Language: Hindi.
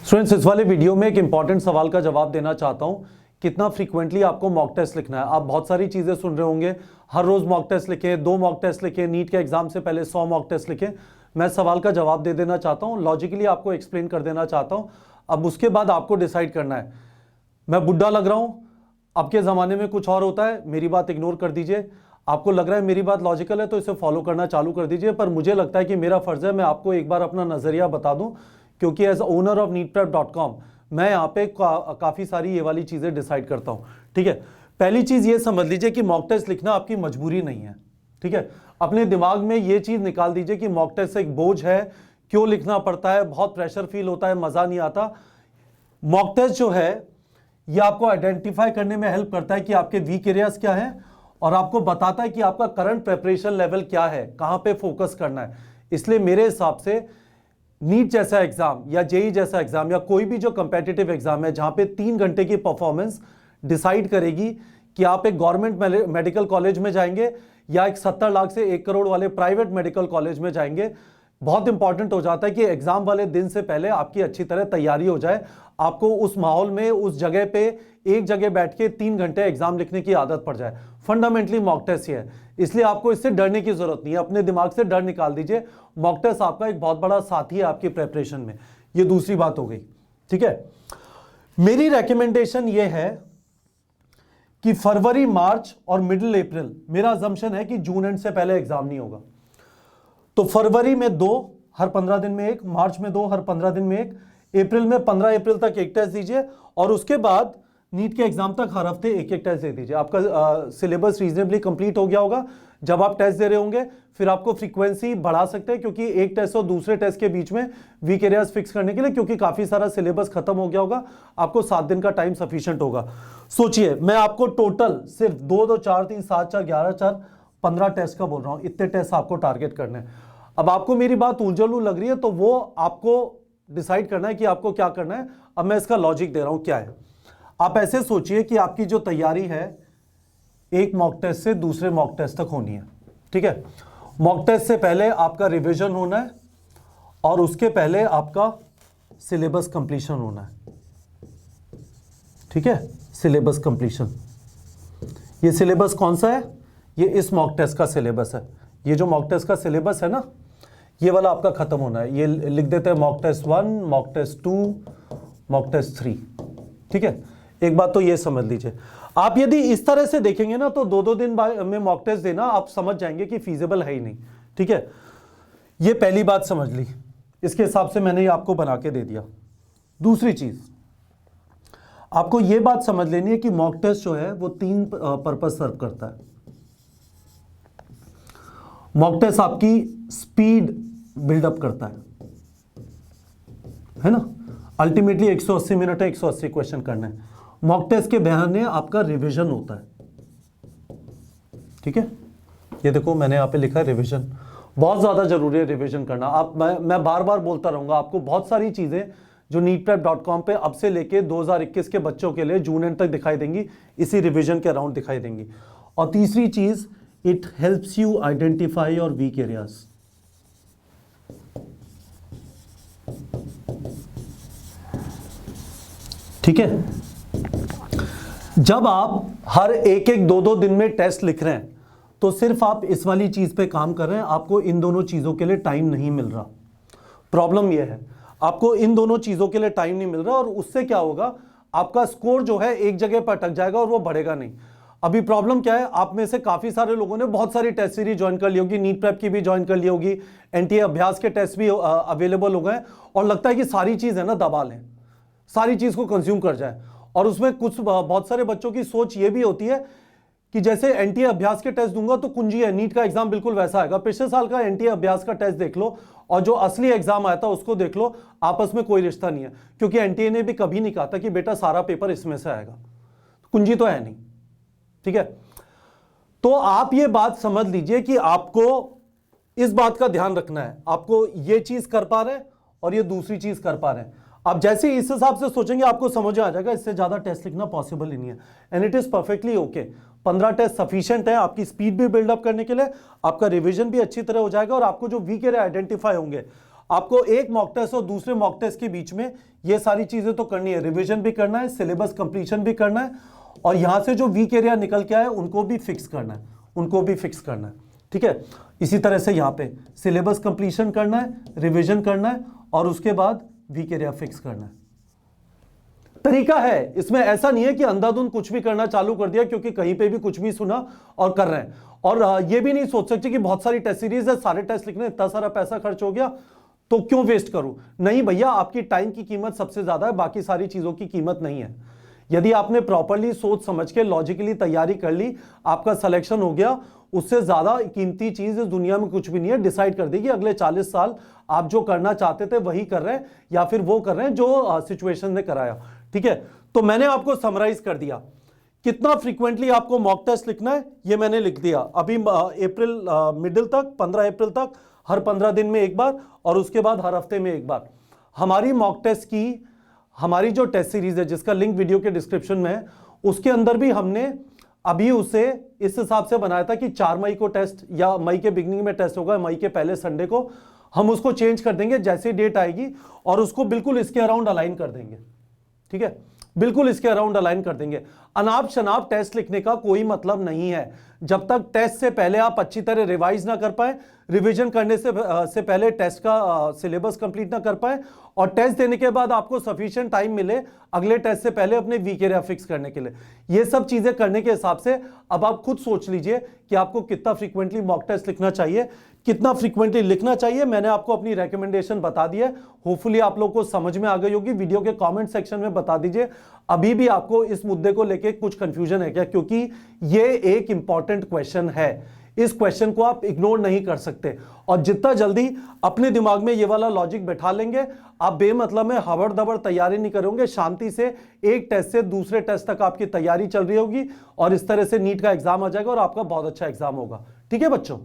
स्टूडेंट्स, इस वाले वीडियो में एक इंपॉर्टेंट सवाल का जवाब देना चाहता हूं। कितना फ्रीक्वेंटली आपको मॉक टेस्ट लिखना है। आप बहुत सारी चीजें सुन रहे होंगे, हर रोज मॉक टेस्ट लिखें, 2 मॉक टेस्ट लिखें, नीट के एग्जाम से पहले 100 मॉक टेस्ट लिखें। मैं सवाल का जवाब दे देना चाहता हूं, लॉजिकली आपको एक्सप्लेन कर देना चाहता हूं। अब उसके बाद आपको डिसाइड करना है। मैं बुढ़ा लग रहा हूं, अब के ज़माने में कुछ और होता है, मेरी बात इग्नोर कर दीजिए। आपको लग रहा है मेरी बात लॉजिकल है तो इसे फॉलो करना चालू कर दीजिए, पर मुझे लगता है कि मेरा फर्ज है मैं आपको एक बार अपना नज़रिया बता दूं, क्योंकि एज ओनर ऑफ neetprep.com मैं यहाँ पे काफ़ी सारी ये वाली चीज़ें डिसाइड करता हूँ। ठीक है, पहली चीज़ ये समझ लीजिए कि मॉक टेस्ट लिखना आपकी मजबूरी नहीं है। ठीक है, अपने दिमाग में ये चीज़ निकाल दीजिए कि मॉक टेस्ट एक बोझ है, क्यों लिखना पड़ता है, बहुत प्रेशर फील होता है, मज़ा नहीं आता। मॉक टेस्ट जो है ये आपको आइडेंटिफाई करने में हेल्प करता है कि आपके वीक एरियाज क्या है, और आपको बताता है कि आपका करंट प्रिपरेशन लेवल क्या है, कहाँ पे फोकस करना है। इसलिए मेरे हिसाब से नीट जैसा एग्जाम या जेई जैसा एग्जाम या कोई भी जो कंपेटिटिव एग्जाम है जहां पे 3 घंटे की परफॉर्मेंस डिसाइड करेगी कि आप एक गवर्नमेंट मेडिकल कॉलेज में जाएंगे या एक 70 लाख से 1 करोड़ वाले प्राइवेट मेडिकल कॉलेज में जाएंगे, बहुत इंपॉर्टेंट हो जाता है कि एग्जाम वाले दिन से पहले आपकी अच्छी तरह तैयारी हो जाए। आपको उस माहौल में, उस जगह पे एक जगह बैठ के 3 घंटे एग्जाम लिखने की आदत पड़ जाए। फंडामेंटली मॉक टेस्ट ये है, इसलिए आपको इससे डरने की जरूरत नहीं है। अपने दिमाग से डर निकाल दीजिए। मॉक टेस्ट आपका एक बहुत बड़ा साथी है आपकी प्रेपरेशन में। ये दूसरी बात हो गई। ठीक है, मेरी रेकमेंडेशन ये है कि फरवरी, मार्च और मिडिल अप्रैल, मेरा अजम्पशन है कि जून एंड से पहले एग्जाम नहीं होगा। तो फरवरी में 2 हर 15 दिन में एक, मार्च में 2 हर 15 दिन में एक, अप्रैल में 15 अप्रैल तक एक टेस्ट दीजिए, और उसके बाद नीट के एग्जाम तक हर हफ्ते एक एक टेस्ट दे दीजिए। आपका सिलेबस रीजनेबली कंप्लीट हो गया होगा। जब आप टेस्ट दे रहे होंगे फिर आपको फ्रीक्वेंसी बढ़ा सकते हैं, क्योंकि एक टेस्ट और दूसरे टेस्ट के बीच में वीक एरियाज फिक्स करने के लिए, क्योंकि काफी सारा सिलेबस खत्म हो गया होगा, आपको 7 दिन का टाइम सफिशिएंट होगा। सोचिए, मैं आपको टोटल सिर्फ 2 2 4 3 7 4 11 4 15 टेस्ट का बोल रहा हूं। इतने टेस्ट आपको टारगेट करने हैं। अब आपको मेरी बात उलझुल लग रही है तो वो आपको डिसाइड करना है कि आपको क्या करना है। अब मैं इसका लॉजिक दे रहा हूं क्या है। आप ऐसे सोचिए कि आपकी जो तैयारी है एक मॉक टेस्ट से दूसरे मॉक टेस्ट तक होनी है। ठीक है, मॉक टेस्ट से पहले आपका रिवीजन होना है और उसके पहले आपका सिलेबस कंप्लीशन होना है। ठीक है, सिलेबस कंप्लीशन। ये सिलेबस कौन सा है? ये इस मॉक टेस्ट का सिलेबस है। ये जो मॉक टेस्ट का सिलेबस है ना, ये वाला आपका खत्म होना है। ये लिख देते हैं mock test 1, mock test 2, mock test 3। ठीक है, एक बात तो ये समझ लीजिए, आप यदि इस तरह से देखेंगे ना तो 2-2 दिन में मॉक टेस्ट देना आप समझ जाएंगे कि फीजिबल है ही नहीं। ठीक है, ये पहली बात समझ ली। इसके हिसाब से मैंने ये आपको बना के दे दिया। दूसरी चीज आपको ये बात समझ लेनी है कि मॉक टेस्ट जो है वो 3 पर्पस सर्व करता है। मॉक टेस्ट आपकी स्पीड बिल्डअप करता है ना। अल्टीमेटली 180 मिनट है, 180 क्वेश्चन करना है। मॉक टेस्ट के बहाने आपका रिवीजन होता है। ठीक है, ये देखो मैंने यहाँ पे लिखा है रिवीजन। बहुत ज्यादा जरूरी है रिवीजन करना। मैं बार बार बोलता रहूंगा, आपको बहुत सारी चीजें जो neetprep.com पे अब से लेके 2021 के बच्चों के लिए जून एंड तक दिखाई देंगी, इसी रिवीजन के अराउंड दिखाई देंगी। और तीसरी चीज, it helps you identify your weak areas. ठीक है, जब आप हर एक 2-2 दिन में टेस्ट लिख रहे हैं तो सिर्फ आप इस वाली चीज पे काम कर रहे हैं, आपको इन दोनों चीजों के लिए टाइम नहीं मिल रहा। प्रॉब्लम यह है, आपको इन दोनों चीजों के लिए टाइम नहीं मिल रहा, और उससे क्या होगा, आपका स्कोर जो है एक जगह पर अटक जाएगा और वो बढ़ेगा नहीं। अभी प्रॉब्लम क्या है, आप में से काफी सारे लोगों ने बहुत सारी टेस्ट सीरीज ज्वाइन कर ली होगी, नीट प्रेप की भी ज्वाइन कर ली होगी, एनटीए अभ्यास के टेस्ट भी अवेलेबल हो गए, और लगता है कि सारी चीज है ना दबा लें, सारी चीज को कंज्यूम कर जाए। और उसमें कुछ बहुत सारे बच्चों की सोच ये भी होती है कि जैसे एनटीए अभ्यास के टेस्ट दूंगा तो कुंजी है, नीट का एग्जाम बिल्कुल वैसा आएगा। पिछले साल का एनटीए अभ्यास का टेस्ट देख लो और जो असली एग्जाम आया था उसको देख लो, आपस में कोई रिश्ता नहीं है, क्योंकि एनटीए ने भी कभी नहीं कहा था कि बेटा सारा पेपर इसमें से आएगा। कुंजी तो है नहीं। ठीक है, तो आप ये बात समझ लीजिए कि आपको इस बात का ध्यान रखना है, आपको ये चीज कर पा रहे हैं और ये दूसरी चीज कर पा रहे हैं। आप जैसे इस हिसाब से सोचेंगे आपको समझ आ जाएगा, इससे ज्यादा टेस्ट लिखना पॉसिबल ही नहीं है, and it is perfectly okay. 15 test sufficient है आपकी स्पीड भी बिल्डअप करने के लिए, आपका रिवीजन भी अच्छी तरह हो जाएगा, और आपको जो वीक एरिया आइडेंटिफाई होंगे, आपको एक मॉक टेस्ट और दूसरे मॉक टेस्ट के बीच में ये सारी चीजें तो करनी है, रिवीजन भी करना है, सिलेबस कंप्लीशन भी करना है, और यहां से जो वीक एरिया निकल के आए उनको भी फिक्स करना है, उनको भी फिक्स करना है। ठीक है, इसी तरह से यहां पे सिलेबस कंप्लीशन करना है, रिवीजन करना है, और उसके बाद वीक एरिया फिक्स करना है। तरीका है, इसमें ऐसा नहीं है कि अंधाधुंध कुछ भी करना चालू कर दिया क्योंकि कहीं पे भी कुछ भी सुना और कर रहे हैं। और ये भी नहीं सोच सकते कि बहुत सारी टेस्ट सीरीज है, सारे टेस्ट लिखने इतना सारा पैसा खर्च हो गया तो क्यों वेस्ट करूं। नहीं भैया, आपकी टाइम की कीमत सबसे ज्यादा है, बाकी सारी चीजों की कीमत नहीं है। यदि आपने प्रॉपरली सोच समझ के लॉजिकली तैयारी कर ली, आपका सिलेक्शन हो गया, उससे ज्यादा कीमती चीज इस दुनिया में कुछ भी नहीं है। डिसाइड कर दी कि अगले 40 साल आप जो करना चाहते थे वही कर रहे हैं, या फिर वो कर रहे हैं जो सिचुएशन ने कराया। ठीक है, तो मैंने आपको समराइज कर दिया कितना फ्रीक्वेंटली आपको मॉक टेस्ट लिखना है, ये मैंने लिख दिया। अभी अप्रैल मिडिल तक, 15 अप्रैल तक, हर 15 दिन में एक बार, और उसके बाद हर हफ्ते में एक बार। हमारी मॉक टेस्ट की हमारी जो टेस्ट सीरीज है जिसका लिंक वीडियो के डिस्क्रिप्शन में है, उसके अंदर भी हमने अभी उसे इस हिसाब से बनाया था कि 4 मई को टेस्ट, या मई के बिगनिंग में टेस्ट होगा, मई के पहले संडे को। हम उसको चेंज कर देंगे जैसे डेट आएगी, और उसको बिल्कुल इसके अराउंड अलाइन कर देंगे। ठीक है, बिल्कुल इसके अराउंड अलाइन कर देंगे। अनाप शनाप टेस्ट लिखने का कोई मतलब नहीं है। जब तक टेस्ट से पहले आप अच्छी तरह रिवाइज ना कर पाए, रिवीजन करने से पहले टेस्ट का सिलेबस कंप्लीट ना कर पाए, और टेस्ट देने के बाद आपको सफिशिएंट टाइम मिले अगले टेस्ट से पहले अपने वीक एरिया फिक्स करने के लिए, ये सब चीजें करने के हिसाब से अब आप खुद सोच लीजिए कि आपको कितना फ्रीक्वेंटली मॉक टेस्ट लिखना चाहिए, कितना फ्रीक्वेंटली लिखना चाहिए। मैंने आपको अपनी रेकमेंडेशन बता दी है, होपफुली आप लोगों को समझ में आ गई होगी। वीडियो के कमेंट सेक्शन में बता दीजिए अभी भी आपको इस मुद्दे को लेके कुछ कंफ्यूजन है क्या, क्योंकि ये एक इंपॉर्टेंट क्वेश्चन है। इस क्वेश्चन को आप इग्नोर नहीं कर सकते, और जितना जल्दी अपने दिमाग में ये वाला लॉजिक बैठा लेंगे, आप बेमतलब में हबड़ दबड़ तैयारी नहीं करोगे, शांति से एक टेस्ट से दूसरे टेस्ट तक आपकी तैयारी चल रही होगी, और इस तरह से नीट का एग्जाम आ जाएगा और आपका बहुत अच्छा एग्जाम होगा। ठीक है बच्चों।